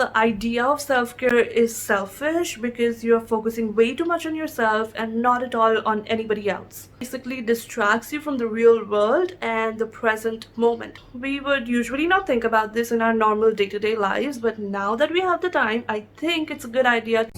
the idea of self-care is selfish because you are focusing way too much on yourself and not at all on anybody else. Basically distracts you from the real world and the present moment. We would usually not think about this in our normal day-to-day lives, but now that we have the time, I think it's a good idea.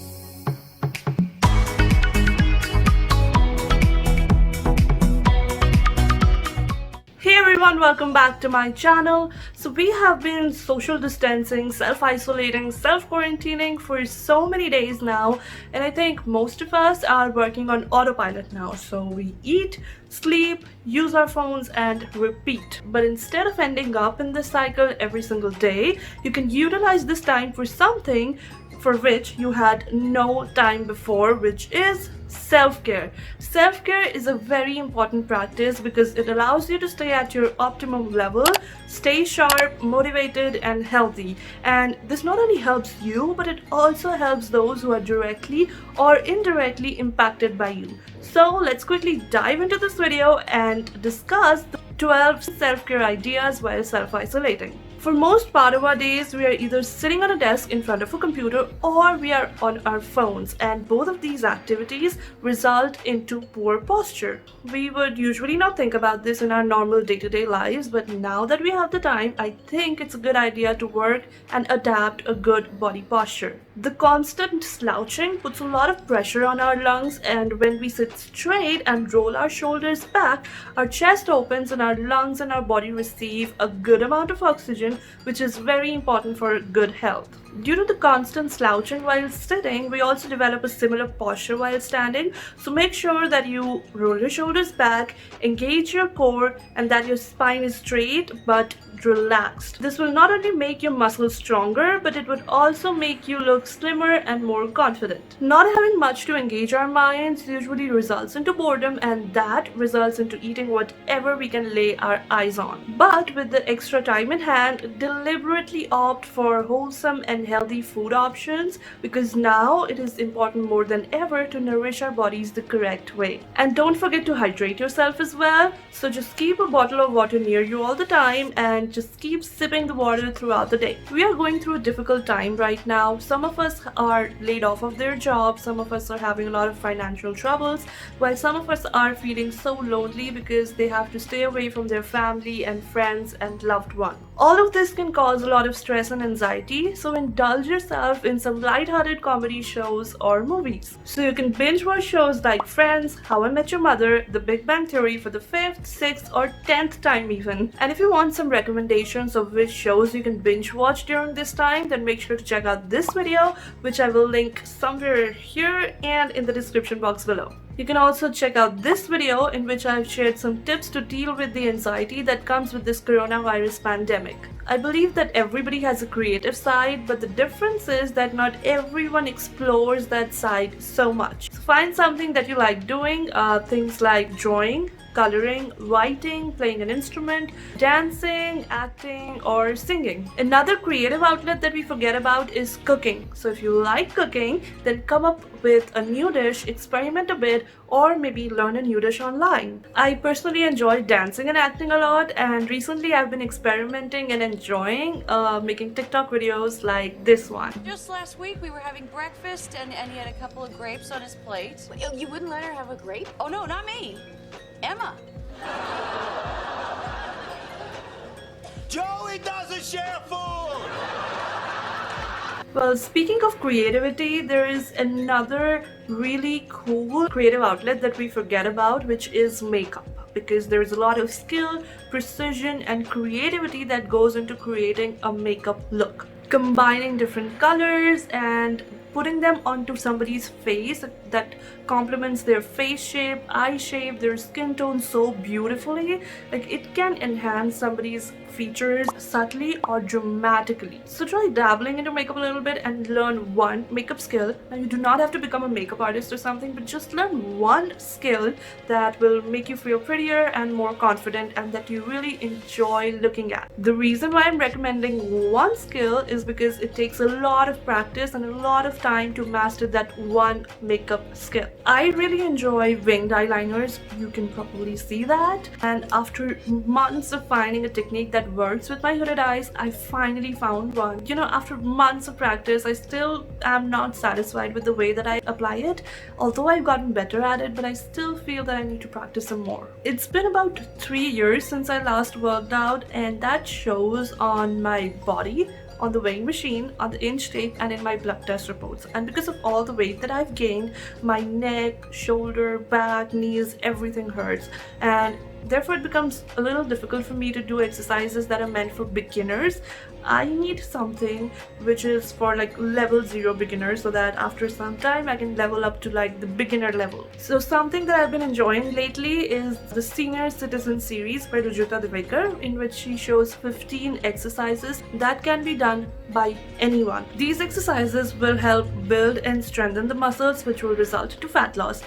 Hey everyone, welcome back to my channel. So we have been social distancing, self-isolating, self-quarantining for so many days now, and I think most of us are working on autopilot now. So we eat, sleep, use our phones and repeat. But instead of ending up in this cycle every single day, you can utilize this time for something for which you had no time before, which is self-care. Self-care is a very important practice because it allows you to stay at your optimum level, stay sharp, motivated and healthy. And this not only helps you, but it also helps those who are directly or indirectly impacted by you. So let's quickly dive into this video and discuss the 12 self-care ideas while self-isolating. For most part of our days, we are either sitting on a desk in front of a computer or we are on our phones, and both of these activities result into poor posture. We would usually not think about this in our normal day-to-day lives, but now that we have the time, I think it's a good idea to work and adapt a good body posture. The constant slouching puts a lot of pressure on our lungs, and when we sit straight and roll our shoulders back, our chest opens and our lungs and our body receive a good amount of oxygen, which is very important for good health. Due to the constant slouching while sitting, we also develop a similar posture while standing. So make sure that you roll your shoulders back, engage your core, and that your spine is straight but relaxed. This will not only make your muscles stronger, but it would also make you look slimmer and more confident. Not having much to engage our minds usually results into boredom, and that results into eating whatever we can lay our eyes on. But with the extra time in hand, deliberately opt for wholesome and healthy food options, because now it is important more than ever to nourish our bodies the correct way. And don't forget to hydrate yourself as well. So just keep a bottle of water near you all the time and just keep sipping the water throughout the day. We are going through a difficult time right now. Some of us are laid off of their jobs, some of us are having a lot of financial troubles, while some of us are feeling so lonely because they have to stay away from their family and friends and loved ones. All of this can cause a lot of stress and anxiety, so indulge yourself in some light-hearted comedy shows or movies. So you can binge watch shows like Friends, How I Met Your Mother, The Big Bang Theory for the 5th, 6th or 10th time even. And if you want some recommendations of which shows you can binge watch during this time, then make sure to check out this video, which I will link somewhere here and in the description box below. You can also check out this video in which I've shared some tips to deal with the anxiety that comes with this coronavirus pandemic. I believe that everybody has a creative side, but the difference is that not everyone explores that side so much. So find something that you like doing, things like drawing, coloring, writing, playing an instrument, dancing, acting, or singing. Another creative outlet that we forget about is cooking. So if you like cooking, then come up with a new dish, experiment a bit, or maybe learn a new dish online. I personally enjoy dancing and acting a lot, and recently I've been experimenting and enjoying making TikTok videos like this one. Just last week we were having breakfast and he had a couple of grapes on his plate. You wouldn't let her have a grape? Oh no, not me. Emma. Joey doesn't share food! Well, speaking of creativity, there is another really cool creative outlet that we forget about, which is makeup. Because there's a lot of skill, precision, and creativity that goes into creating a makeup look. Combining different colors and putting them onto somebody's face that complements their face shape, eye shape, their skin tone so beautifully. Like, it can enhance somebody's features subtly or dramatically. So try dabbling into makeup a little bit and learn one makeup skill. Now, you do not have to become a makeup artist or something, but just learn one skill that will make you feel prettier and more confident and that you really enjoy looking at. The reason why I'm recommending one skill is because it takes a lot of practice and a lot of time to master that one makeup skill. I really enjoy winged eyeliners, you can probably see that. And after months of finding a technique that works with my hooded eyes, I finally found one. You know, after months of practice, I still am not satisfied with the way that I apply it. Although I've gotten better at it, but I still feel that I need to practice some more. It's been about 3 years since I last worked out, and that shows on my body, on the weighing machine, on the inch tape, and in my blood test reports. And because of all the weight that I've gained, my neck, shoulder, back, knees, everything hurts. And therefore it becomes a little difficult for me to do exercises that are meant for beginners. I need something which is for like level 0 beginners, so that after some time I can level up to like the beginner level. So something that I've been enjoying lately is the Senior Citizen series by Ruchika, in which she shows 15 exercises that can be done by anyone. These exercises will help build and strengthen the muscles, which will result to fat loss.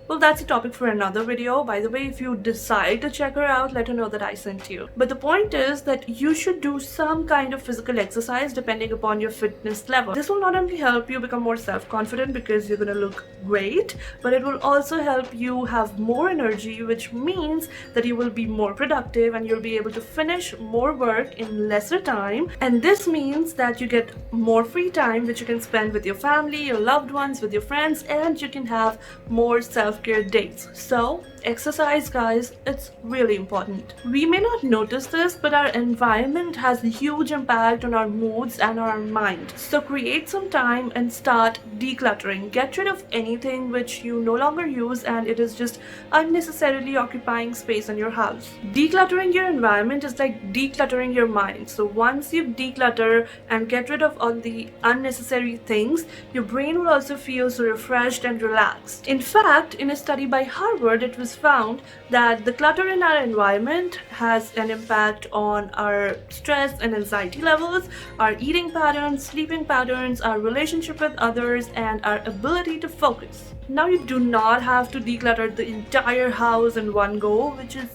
Well, that's a topic for another video. By the way, if you decide to check her out, let her know that I sent you. But the point is that you should do some kind of physical exercise depending upon your fitness level. This will not only help you become more self-confident because you're gonna look great, but it will also help you have more energy, which means that you will be more productive and you'll be able to finish more work in lesser time. And this means that you get more free time, which you can spend with your family, your loved ones, with your friends, and you can have more self-care dates. So exercise, guys, it's really important. We may not notice this, but our environment has a huge impact on our moods and our mind. So create some time and start decluttering. Get rid of anything which you no longer use and it is just unnecessarily occupying space in your house. Decluttering your environment is like decluttering your mind. So once you declutter and get rid of all the unnecessary things, your brain will also feel so refreshed and relaxed. In fact, in a study by Harvard, it was found that the clutter in our environment has an impact on our stress and anxiety levels, our eating patterns, sleeping patterns, our relationship with others, and our ability to focus. Now, you do not have to declutter the entire house in one go, which is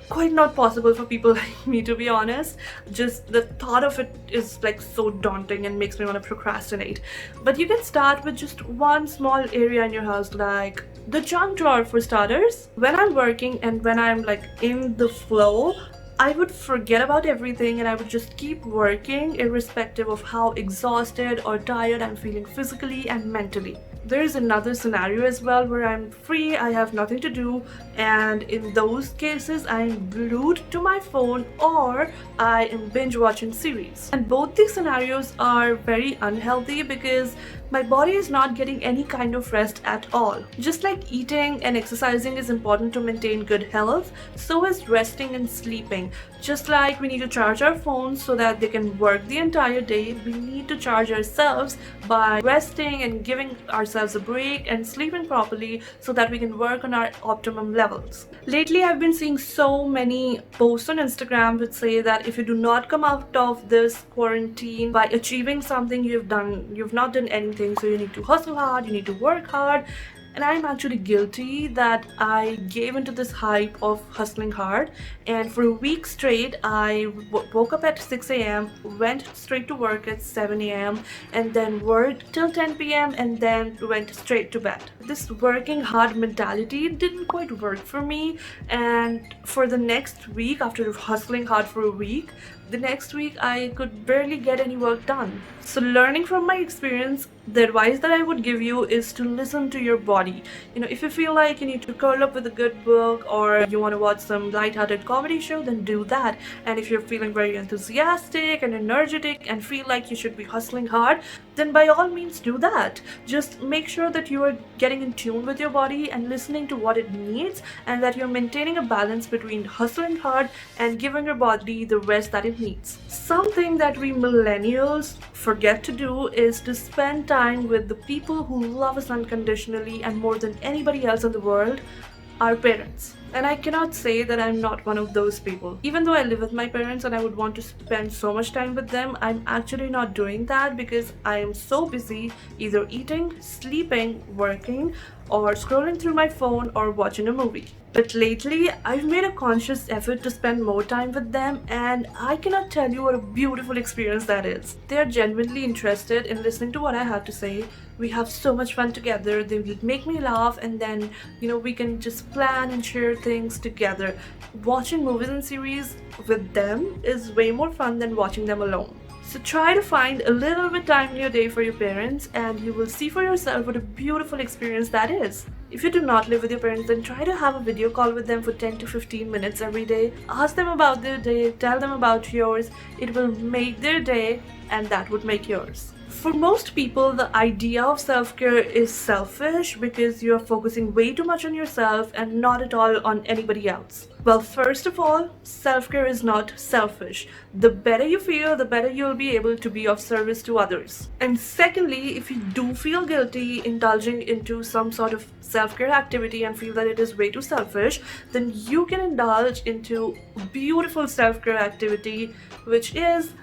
quite not possible for people like me, to be honest. Just the thought of it is like so daunting and makes me want to procrastinate. But you can start with just one small area in your house, like the junk drawer for starters. When I'm working and when I'm like in the flow, I would forget about everything and I would just keep working irrespective of how exhausted or tired I'm feeling physically and mentally. There is another scenario as well where I'm free, I have nothing to do, and in those cases I'm glued to my phone or I am binge watching series. And both these scenarios are very unhealthy because my body is not getting any kind of rest at all. Just like eating and exercising is important to maintain good health, so is resting and sleeping. Just like we need to charge our phones so that they can work the entire day, we need to charge ourselves by resting and giving ourselves a break and sleeping properly so that we can work on our optimum levels. Lately, I've been seeing so many posts on Instagram which say that if you do not come out of this quarantine by achieving something you've not done anything, so you need to hustle hard, you need to work hard. And I'm actually guilty that I gave into this hype of hustling hard, and for a week straight I woke up at 6 a.m, went straight to work at 7 a.m, and then worked till 10 p.m, and then went straight to bed. This working hard mentality didn't quite work for me, and for the next week, after hustling hard for a week, the next week I could barely get any work done. So learning from my experience, the advice that I would give you is to listen to your body. You know, if you feel like you need to curl up with a good book or you want to watch some light-hearted comedy show, then do that. And if you're feeling very enthusiastic and energetic and feel like you should be hustling hard, then by all means do that. Just make sure that you are getting in tune with your body and listening to what it needs, and that you're maintaining a balance between hustling hard and giving your body the rest that it needs. Something that we millennials forget to do is to spend time with the people who love us unconditionally and more than anybody else in the world, our parents. And I cannot say that I'm not one of those people. Even though I live with my parents and I would want to spend so much time with them, I'm actually not doing that because I am so busy either eating, sleeping, working, or scrolling through my phone or watching a movie. But lately, I've made a conscious effort to spend more time with them, and I cannot tell you what a beautiful experience that is. They are genuinely interested in listening to what I have to say. We have so much fun together. They will make me laugh, and then, we can just plan and share things together. Watching movies and series with them is way more fun than watching them alone. So try to find a little bit time in your day for your parents, and you will see for yourself what a beautiful experience that is. If you do not live with your parents, then try to have a video call with them for 10 to 15 minutes every day. Ask them about their day, tell them about yours. It will make their day, and that would make yours. For most people, the idea of self-care is selfish because you are focusing way too much on yourself and not at all on anybody else. Well, first of all, self-care is not selfish. The better you feel, the better you'll be able to be of service to others. And secondly, if you do feel guilty indulging into some sort of self-care activity and feel that it is way too selfish, then you can indulge into a beautiful self-care activity, which is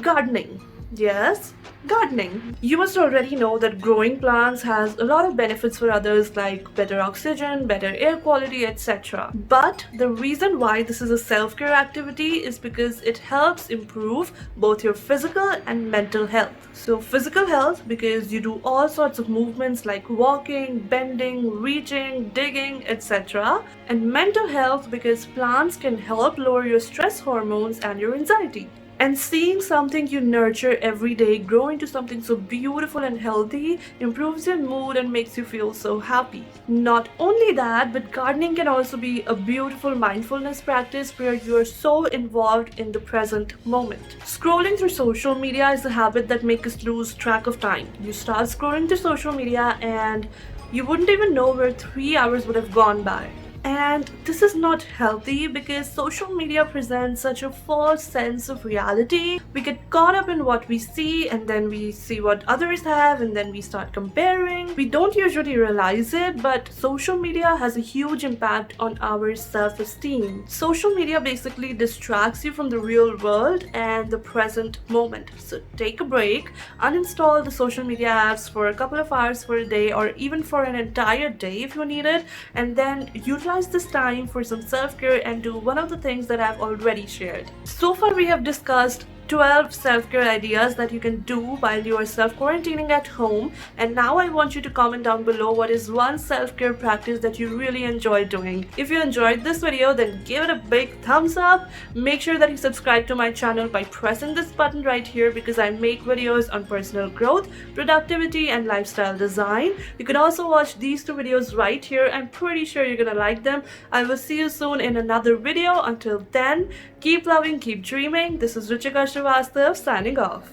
gardening. Yes, gardening. You must already know that growing plants has a lot of benefits for others like better oxygen, better air quality, etc. But the reason why this is a self-care activity is because it helps improve both your physical and mental health. So physical health because you do all sorts of movements like walking, bending, reaching, digging, etc. And mental health because plants can help lower your stress hormones and your anxiety. And seeing something you nurture every day grow into something so beautiful and healthy improves your mood and makes you feel so happy. Not only that, but gardening can also be a beautiful mindfulness practice where you are so involved in the present moment. Scrolling through social media is a habit that makes us lose track of time. You start scrolling through social media and you wouldn't even know where 3 hours would have gone by. And this is not healthy because social media presents such a false sense of reality. We get caught up in what we see and then we see what others have and then we start comparing. We don't usually realize it, but social media has a huge impact on our self-esteem. Social media basically distracts you from the real world and the present moment. So take a break, uninstall the social media apps for a couple of hours for a day or even for an entire day if you need it, and then utilize this time for some self-care and do one of the things that I've already shared. So far we have discussed 12 self-care ideas that you can do while you are self-quarantining at home, and now I want you to comment down below what is one self-care practice that you really enjoy doing. If you enjoyed this video, then give it a big thumbs up. Make sure that you subscribe to my channel by pressing this button right here because I make videos on personal growth, productivity and lifestyle design. You can also watch these 2 videos right here. I'm pretty sure you're gonna like them. I will see you soon in another video. Until then, keep loving, keep dreaming. This is Ruchika Srivastava signing off.